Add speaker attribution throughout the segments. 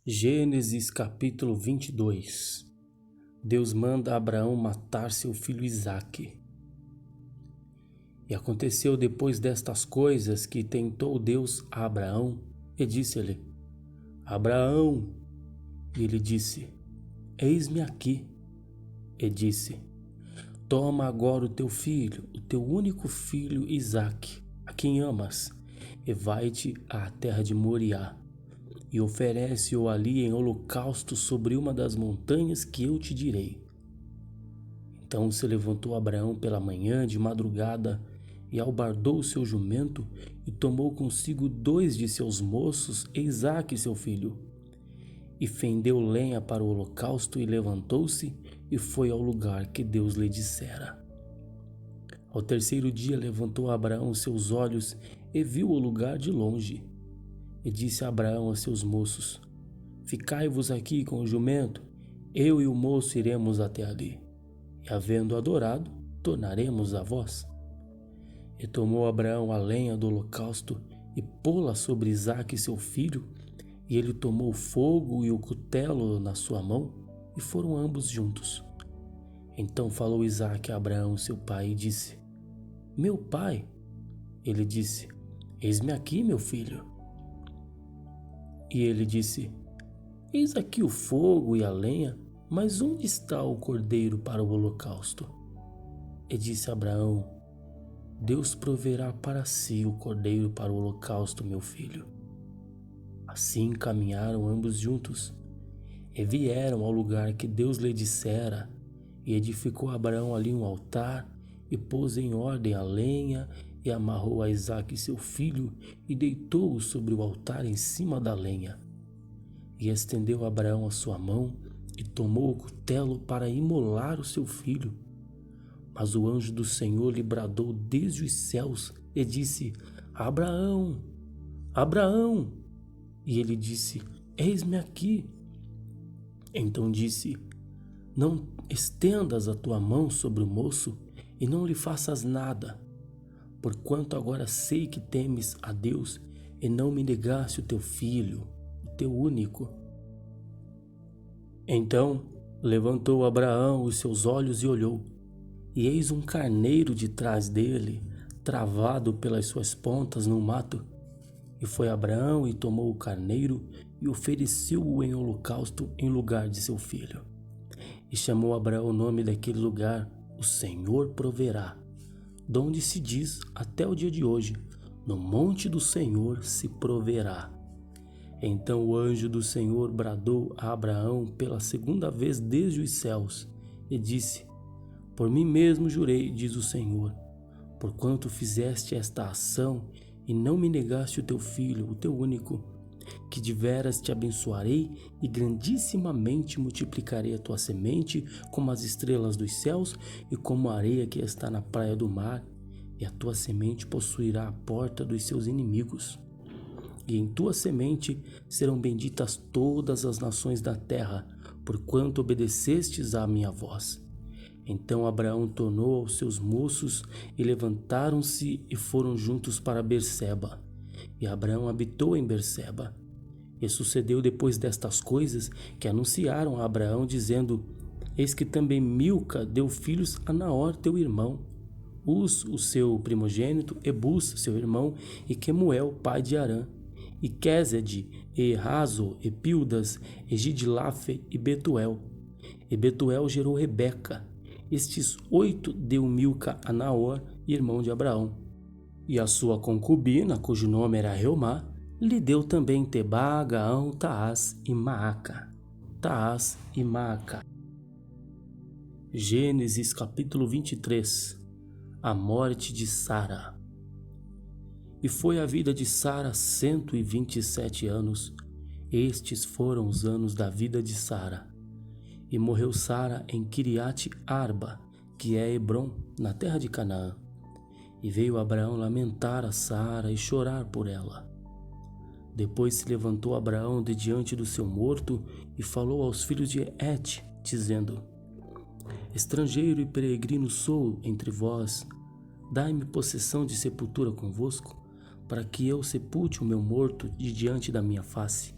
Speaker 1: Gênesis capítulo 22. Deus manda Abraão matar seu filho Isaque. E aconteceu depois destas coisas que tentou Deus a Abraão e disse-lhe: Abraão. E ele disse: Eis-me aqui. E disse: Toma agora o teu filho, o teu único filho Isaque, a quem amas, e vai-te à terra de Moriá, e oferece-o ali em holocausto sobre uma das montanhas que eu te direi. Então se levantou Abraão pela manhã de madrugada, e albardou o seu jumento, e tomou consigo 2 de seus moços e Isaque seu filho. E fendeu lenha para o holocausto, e levantou-se, e foi ao lugar que Deus lhe dissera. Ao terceiro dia levantou Abraão seus olhos, e viu o lugar de longe. E disse Abraão a seus moços: Ficai-vos aqui com o jumento, eu e o moço iremos até ali, e havendo adorado, tornaremos a vós. E tomou Abraão a lenha do holocausto, e pô-la sobre Isaque seu filho, e ele tomou o fogo e o cutelo na sua mão, e foram ambos juntos. Então falou Isaque a Abraão seu pai, e disse: Meu pai. Ele disse: Eis-me aqui, meu filho. E ele disse: Eis aqui o fogo e a lenha, mas onde está o cordeiro para o holocausto? E disse Abraão: Deus proverá para si o cordeiro para o holocausto, meu filho. Assim caminharam ambos juntos, e vieram ao lugar que Deus lhe dissera, e edificou Abraão ali um altar, e pôs em ordem a lenha, e amarrou a Isaque seu filho, e deitou-o sobre o altar em cima da lenha. E estendeu Abraão a sua mão, e tomou o cutelo para imolar o seu filho. Mas o anjo do Senhor lhe bradou desde os céus, e disse: Abraão, Abraão! E ele disse: Eis-me aqui. Então disse: Não estendas a tua mão sobre o moço, e não lhe faças nada, porquanto agora sei que temes a Deus, e não me negaste o teu filho, o teu único. Então levantou Abraão os seus olhos e olhou, e eis um carneiro de trás dele, travado pelas suas pontas no mato. E foi Abraão e tomou o carneiro, e ofereceu-o em holocausto em lugar de seu filho. E chamou Abraão o nome daquele lugar: O Senhor proverá, donde se diz até o dia de hoje: No monte do Senhor se proverá. Então o anjo do Senhor bradou a Abraão pela segunda vez desde os céus, e disse: Por mim mesmo jurei, diz o Senhor, porquanto fizeste esta ação, e não me negaste o teu filho, o teu único, que de veras te abençoarei, e grandissimamente multiplicarei a tua semente como as estrelas dos céus, e como a areia que está na praia do mar, e a tua semente possuirá a porta dos seus inimigos. E em tua semente serão benditas todas as nações da terra, porquanto obedecestes à minha voz. Então Abraão tornou aos seus moços, e levantaram-se e foram juntos para Berseba. E Abraão habitou em Berseba. E sucedeu depois destas coisas que anunciaram a Abraão, dizendo: Eis que também Milca deu filhos a Naor teu irmão, Uz o seu primogênito, e Bus seu irmão, e Quemuel pai de Arã, e Quésede, e Razo, e Pildas, e Gidlafe, e Betuel. E Betuel gerou Rebeca. Estes 8 deu Milca a Naor, irmão de Abraão. E a sua concubina, cujo nome era Reumá, lhe deu também Tebá, Gaão, Taás e Maaca. Taás e Maaca. Gênesis capítulo 23. A morte de Sara. E foi a vida de Sara 127 anos. Estes foram os anos da vida de Sara. E morreu Sara em Quiriate Arba, que é Hebrom, na terra de Canaã. E veio Abraão lamentar a Sara e chorar por ela. Depois se levantou Abraão de diante do seu morto e falou aos filhos de Et, dizendo: Estrangeiro e peregrino sou entre vós, dai-me possessão de sepultura convosco, para que eu sepulte o meu morto de diante da minha face.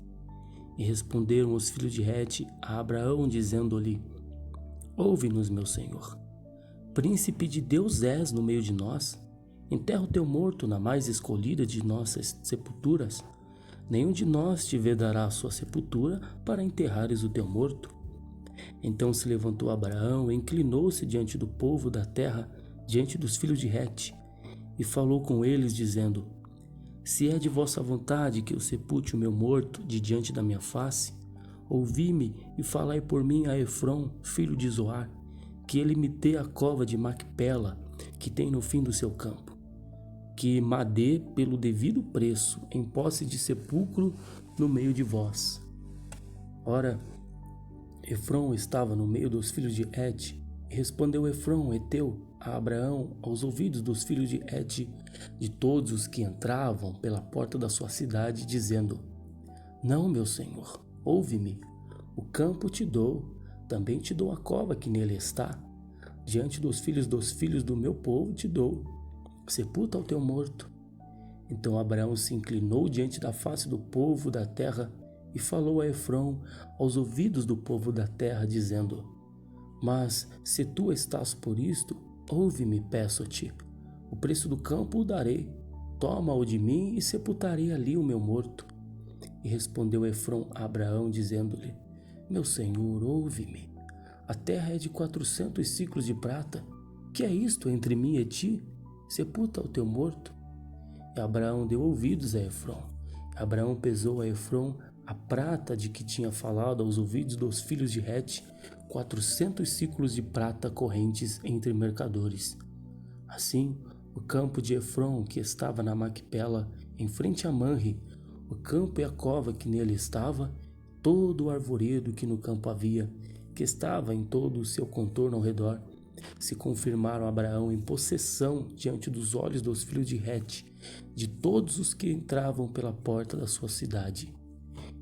Speaker 1: E responderam os filhos de Het a Abraão, dizendo-lhe: Ouve-nos, meu senhor. Príncipe de Deus és no meio de nós. Enterra o teu morto na mais escolhida de nossas sepulturas. Nenhum de nós te vedará a sua sepultura para enterrares o teu morto. Então se levantou Abraão e inclinou-se diante do povo da terra, diante dos filhos de Het, e falou com eles, dizendo: Se é de vossa vontade que eu sepulte o meu morto de diante da minha face, ouvi-me e falai por mim a Efrom, filho de Zoar, que ele me dê a cova de Macpela, que tem no fim do seu campo, que ma dê pelo devido preço, em posse de sepulcro no meio de vós. Ora, Efrom estava no meio dos filhos de Het, e respondeu Efrom, heteu, a Abraão aos ouvidos dos filhos de Het, de todos os que entravam pela porta da sua cidade, dizendo: Não, meu senhor, ouve-me, o campo te dou, também te dou a cova que nele está, diante dos filhos do meu povo te dou, sepulta o teu morto. Então Abraão se inclinou diante da face do povo da terra e falou a Efrom aos ouvidos do povo da terra, dizendo: Mas se tu estás por isto, ouve-me, peço-te, o preço do campo o darei, toma-o de mim e sepultarei ali o meu morto. E respondeu Efrom a Abraão, dizendo-lhe: Meu senhor, ouve-me, a terra é de 400 ciclos de prata, que é isto entre mim e ti? Sepulta o teu morto. E Abraão deu ouvidos a Efrom. Abraão pesou a Efrom a prata de que tinha falado aos ouvidos dos filhos de Het, 400 ciclos de prata correntes entre mercadores. Assim, o campo de Efrom, que estava na Macpela, em frente a Manre, o campo e a cova que nele estava, todo o arvoredo que no campo havia, que estava em todo o seu contorno ao redor, se confirmaram a Abraão em possessão diante dos olhos dos filhos de Het, de todos os que entravam pela porta da sua cidade.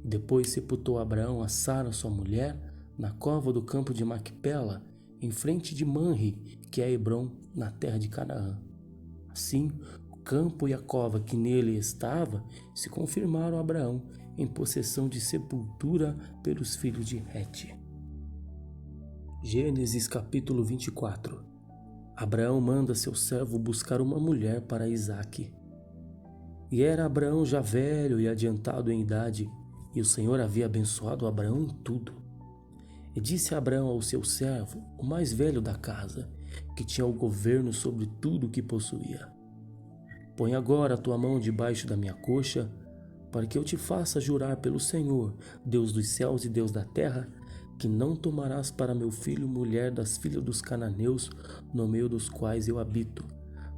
Speaker 1: E depois sepultou Abraão a Sara, sua mulher, na cova do campo de Macpela, em frente de Manre, que é Hebrom, na terra de Canaã. Assim, o campo e a cova que nele estava se confirmaram a Abraão em possessão de sepultura pelos filhos de Het. Gênesis capítulo 24. Abraão manda seu servo buscar uma mulher para Isaque. E era Abraão já velho e adiantado em idade, e o Senhor havia abençoado Abraão em tudo. E disse Abraão ao seu servo, o mais velho da casa, que tinha o governo sobre tudo o que possuía: Põe agora a tua mão debaixo da minha coxa, para que eu te faça jurar pelo Senhor, Deus dos céus e Deus da terra, que não tomarás para meu filho mulher das filhas dos cananeus, no meio dos quais eu habito,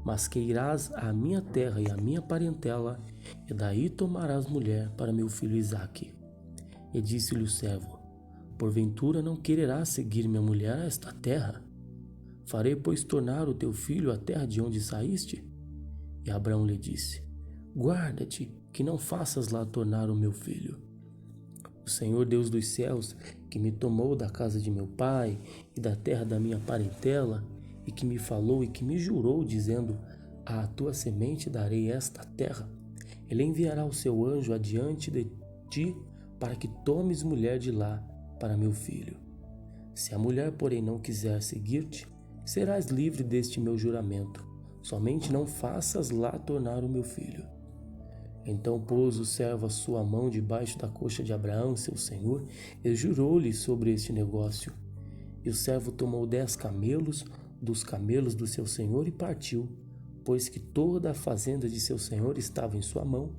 Speaker 1: mas que irás à minha terra e à minha parentela, e daí tomarás mulher para meu filho Isaque. E disse-lhe o servo: Porventura não quererás seguir minha mulher a esta terra? Farei, pois, tornar o teu filho à terra de onde saíste? E Abraão lhe disse: Guarda-te, que não faças lá tornar o meu filho. O Senhor Deus dos céus, que me tomou da casa de meu pai e da terra da minha parentela, e que me falou e que me jurou, dizendo: À tua semente darei esta terra, ele enviará o seu anjo adiante de ti, para que tomes mulher de lá para meu filho. Se a mulher, porém, não quiser seguir-te, serás livre deste meu juramento, somente não faças lá tornar o meu filho. Então pôs o servo a sua mão debaixo da coxa de Abraão, seu senhor, e jurou-lhe sobre este negócio. E o servo tomou 10 camelos dos camelos do seu senhor e partiu, pois que toda a fazenda de seu senhor estava em sua mão,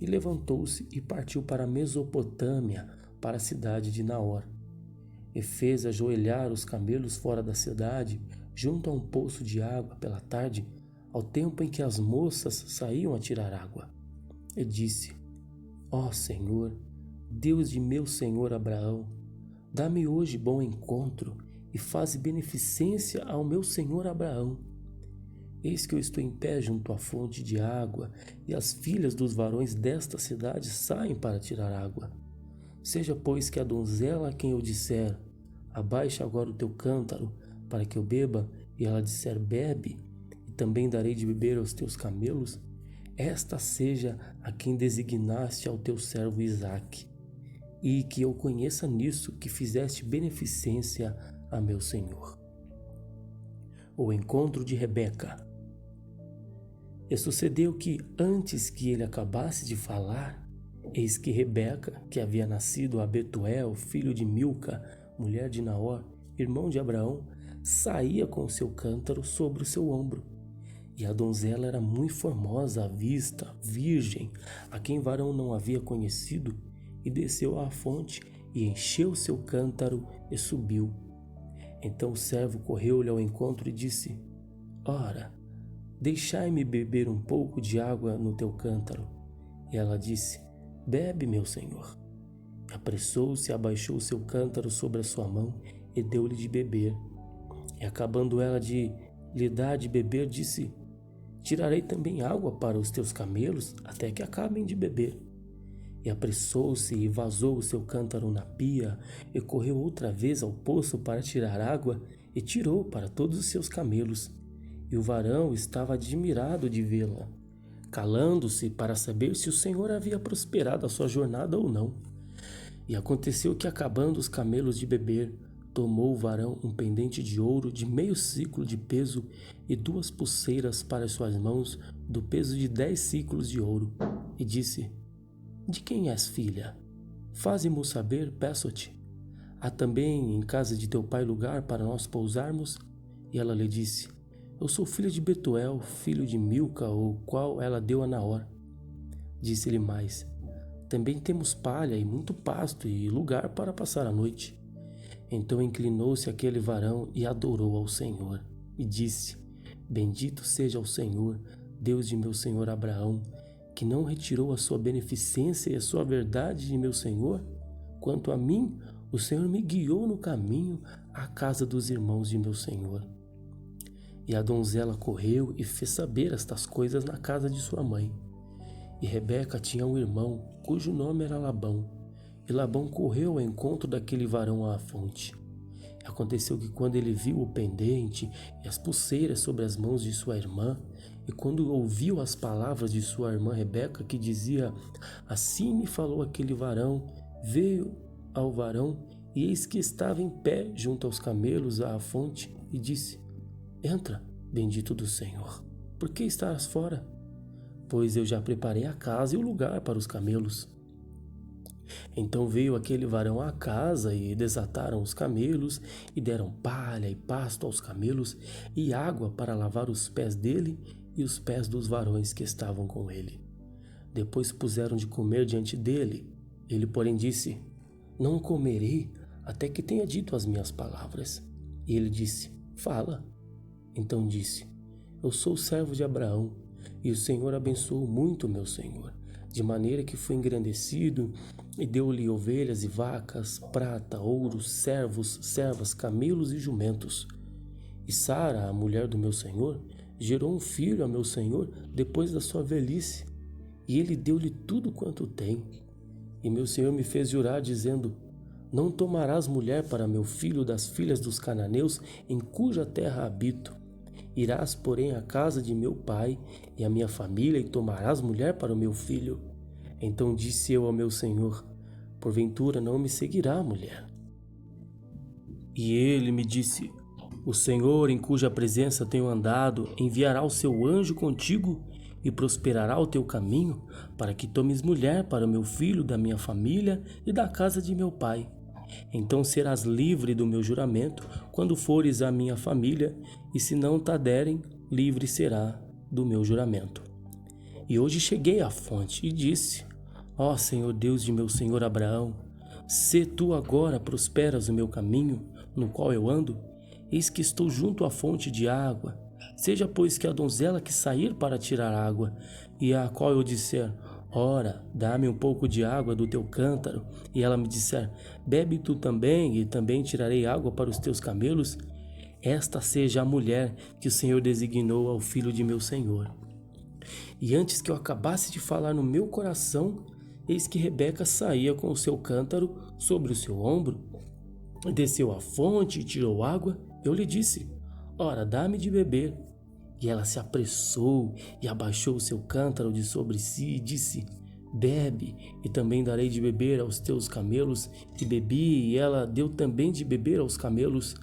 Speaker 1: e levantou-se e partiu para a Mesopotâmia, para a cidade de Naor. E fez ajoelhar os camelos fora da cidade, junto a um poço de água pela tarde, ao tempo em que as moças saíam a tirar água. E disse: Ó Senhor, Deus de meu senhor Abraão, dá-me hoje bom encontro e faze beneficência ao meu senhor Abraão. Eis que eu estou em pé junto à fonte de água, e as filhas dos varões desta cidade saem para tirar água. Seja, pois, que a donzela a quem eu disser: Abaixa agora o teu cântaro, para que eu beba, e ela disser: Bebe, e também darei de beber aos teus camelos, esta seja a quem designaste ao teu servo Isaque. e que eu conheça nisso que fizeste beneficência a meu senhor. O encontro de Rebeca. E sucedeu que, antes que ele acabasse de falar, eis que Rebeca, que havia nascido a Betuel, filho de Milca, mulher de Naor, irmão de Abraão, saía com o seu cântaro sobre o seu ombro. E a donzela era muito formosa à vista, virgem, a quem varão não havia conhecido, e desceu à fonte e encheu seu cântaro e subiu. Então o servo correu-lhe ao encontro e disse: Ora, deixai-me beber um pouco de água no teu cântaro. E ela disse: Bebe, meu senhor. Apressou-se e abaixou o seu cântaro sobre a sua mão e deu-lhe de beber. E acabando ela de lhe dar de beber, disse: Tirarei também água para os teus camelos até que acabem de beber. E apressou-se e vazou o seu cântaro na pia, e correu outra vez ao poço para tirar água, e tirou para todos os seus camelos. E o varão estava admirado de vê-la, calando-se para saber se o Senhor havia prosperado a sua jornada ou não. E aconteceu que, acabando os camelos de beber, tomou o varão um pendente de ouro de 0,5 siclo de peso e 2 pulseiras para as suas mãos do peso de 10 siclos de ouro, e disse: De quem és filha? Faze-mo saber, peço-te. Há também em casa de teu pai lugar para nós pousarmos? E ela lhe disse: Eu sou filha de Betuel, filho de Milca, o qual ela deu a Naor. Disse-lhe mais: Também temos palha e muito pasto e lugar para passar a noite. Então inclinou-se aquele varão e adorou ao Senhor, e disse: Bendito seja o Senhor, Deus de meu senhor Abraão, que não retirou a sua beneficência e a sua verdade de meu senhor. Quanto a mim, o Senhor me guiou no caminho à casa dos irmãos de meu senhor. E a donzela correu e fez saber estas coisas na casa de sua mãe. E Rebeca tinha um irmão, cujo nome era Labão. E Labão correu ao encontro daquele varão à fonte. E aconteceu que, quando ele viu o pendente e as pulseiras sobre as mãos de sua irmã, e quando ouviu as palavras de sua irmã Rebeca, que dizia: Assim me falou aquele varão, veio ao varão, e eis que estava em pé junto aos camelos à fonte, e disse: Entra, bendito do Senhor, por que estás fora? Pois eu já preparei a casa e o lugar para os camelos. Então veio aquele varão à casa, e desataram os camelos, e deram palha e pasto aos camelos, e água para lavar os pés dele e os pés dos varões que estavam com ele. Depois puseram de comer diante dele. Ele, porém, disse: Não comerei até que tenha dito as minhas palavras. E ele disse: Fala. Então disse: Eu sou servo de Abraão, e o Senhor abençoou muito meu senhor, de maneira que foi engrandecido, e deu-lhe ovelhas e vacas, prata, ouro, servos, servas, camelos e jumentos. E Sara, a mulher do meu senhor, gerou um filho a meu senhor depois da sua velhice, e ele deu-lhe tudo quanto tem. E meu senhor me fez jurar, dizendo: Não tomarás mulher para meu filho das filhas dos cananeus, em cuja terra habito. Irás, porém, à casa de meu pai e à minha família, e tomarás mulher para o meu filho. Então disse eu ao meu senhor: Porventura não me seguirá a mulher? E ele me disse: O Senhor, em cuja presença tenho andado, enviará o seu anjo contigo e prosperará o teu caminho, para que tomes mulher para o meu filho da minha família e da casa de meu pai. Então serás livre do meu juramento quando fores à minha família, e se não te derem, livre será do meu juramento. E hoje cheguei à fonte e disse: Ó Senhor Deus de meu senhor Abraão, se tu agora prosperas o meu caminho, no qual eu ando, eis que estou junto à fonte de água. Seja, pois, que a donzela que sair para tirar água, e a qual eu disser: Ora, dá-me um pouco de água do teu cântaro, e ela me disser: Bebe tu também, e também tirarei água para os teus camelos, esta seja a mulher que o Senhor designou ao filho de meu senhor. E antes que eu acabasse de falar no meu coração, eis que Rebeca saía com o seu cântaro sobre o seu ombro, desceu à fonte e tirou água. Eu lhe disse: Ora, dá-me de beber. E ela se apressou e abaixou o seu cântaro de sobre si e disse: Bebe, e também darei de beber aos teus camelos. E bebi, e ela deu também de beber aos camelos.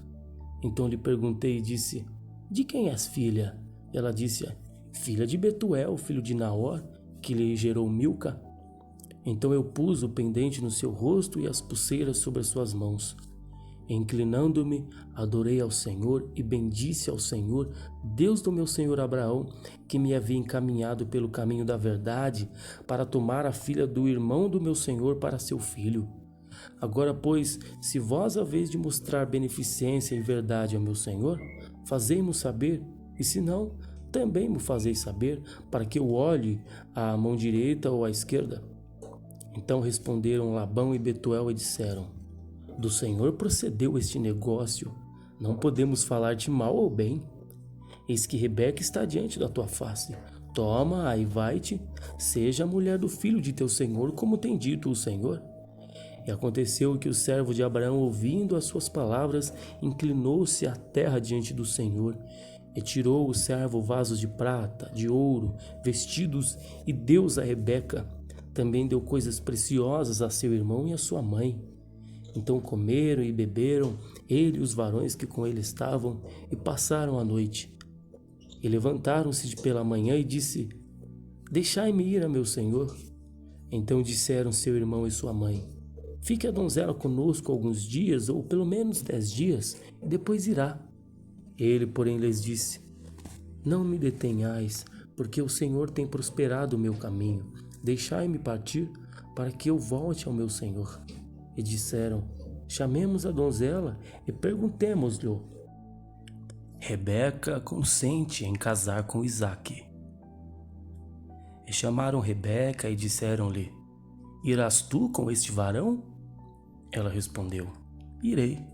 Speaker 1: Então lhe perguntei e disse: De quem és filha? Ela disse: Filha de Betuel, filho de Naor, que lhe gerou Milca. Então eu pus o pendente no seu rosto e as pulseiras sobre as suas mãos. Inclinando-me, adorei ao Senhor e bendisse ao Senhor, Deus do meu senhor Abraão, que me havia encaminhado pelo caminho da verdade para tomar a filha do irmão do meu senhor para seu filho. Agora, pois, se vós haveis de mostrar beneficência e verdade ao meu senhor, fazei-mo saber, e se não, também me fazeis saber, para que eu olhe à mão direita ou à esquerda. Então responderam Labão e Betuel e disseram: Do Senhor procedeu este negócio, não podemos falar-te mal ou bem. Eis que Rebeca está diante da tua face. Toma-a e vai-te, seja a mulher do filho de teu senhor, como tem dito o Senhor. E aconteceu que o servo de Abraão, ouvindo as suas palavras, inclinou-se à terra diante do Senhor. E tirou o servo vasos de prata, de ouro, vestidos, e deu-os a Rebeca. Também deu coisas preciosas a seu irmão e a sua mãe. Então comeram e beberam, ele e os varões que com ele estavam, e passaram a noite. E levantaram-se pela manhã e disse: Deixai-me ir a meu senhor. Então disseram seu irmão e sua mãe: Fique a donzela conosco alguns dias, ou pelo menos 10 dias, e depois irá. Ele, porém, lhes disse: Não me detenhais, porque o Senhor tem prosperado o meu caminho. Deixai-me partir, para que eu volte ao meu senhor. E disseram: Chamemos a donzela e perguntemos-lhe: Rebeca consente em casar com Isaque. E chamaram Rebeca e disseram-lhe: Irás tu com este varão? Ela respondeu: Irei.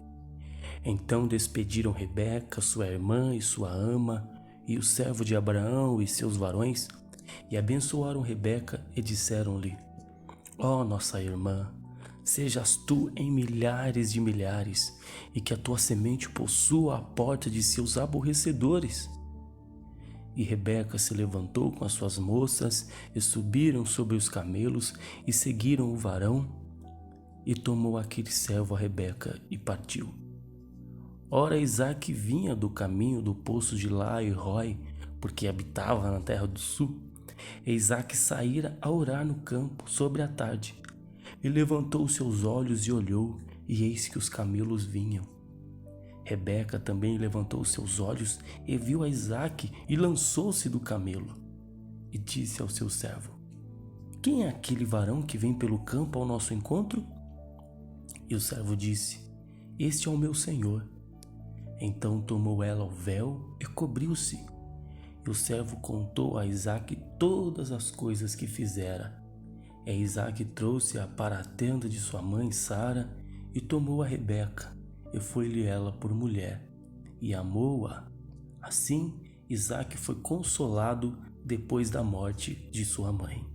Speaker 1: Então despediram Rebeca, sua irmã e sua ama, e o servo de Abraão e seus varões, e abençoaram Rebeca e disseram-lhe: Ó nossa irmã, sejas tu em milhares de milhares, e que a tua semente possua a porta de seus aborrecedores. E Rebeca se levantou com as suas moças, e subiram sobre os camelos, e seguiram o varão, e tomou aquele servo a Rebeca, e partiu. Ora, Isaque vinha do caminho do poço de Lai-Roi, porque habitava na terra do sul. E Isaque saíra a orar no campo, sobre a tarde. E levantou seus olhos e olhou, e eis que os camelos vinham. Rebeca também levantou seus olhos e viu a Isaque, e lançou-se do camelo. E disse ao seu servo: Quem é aquele varão que vem pelo campo ao nosso encontro? E o servo disse: Este é o meu senhor. Então tomou ela o véu e cobriu-se. E o servo contou a Isaque todas as coisas que fizera. E Isaque trouxe-a para a tenda de sua mãe Sara, e tomou a Rebeca, e foi-lhe ela por mulher, e amou-a. Assim, Isaque foi consolado depois da morte de sua mãe.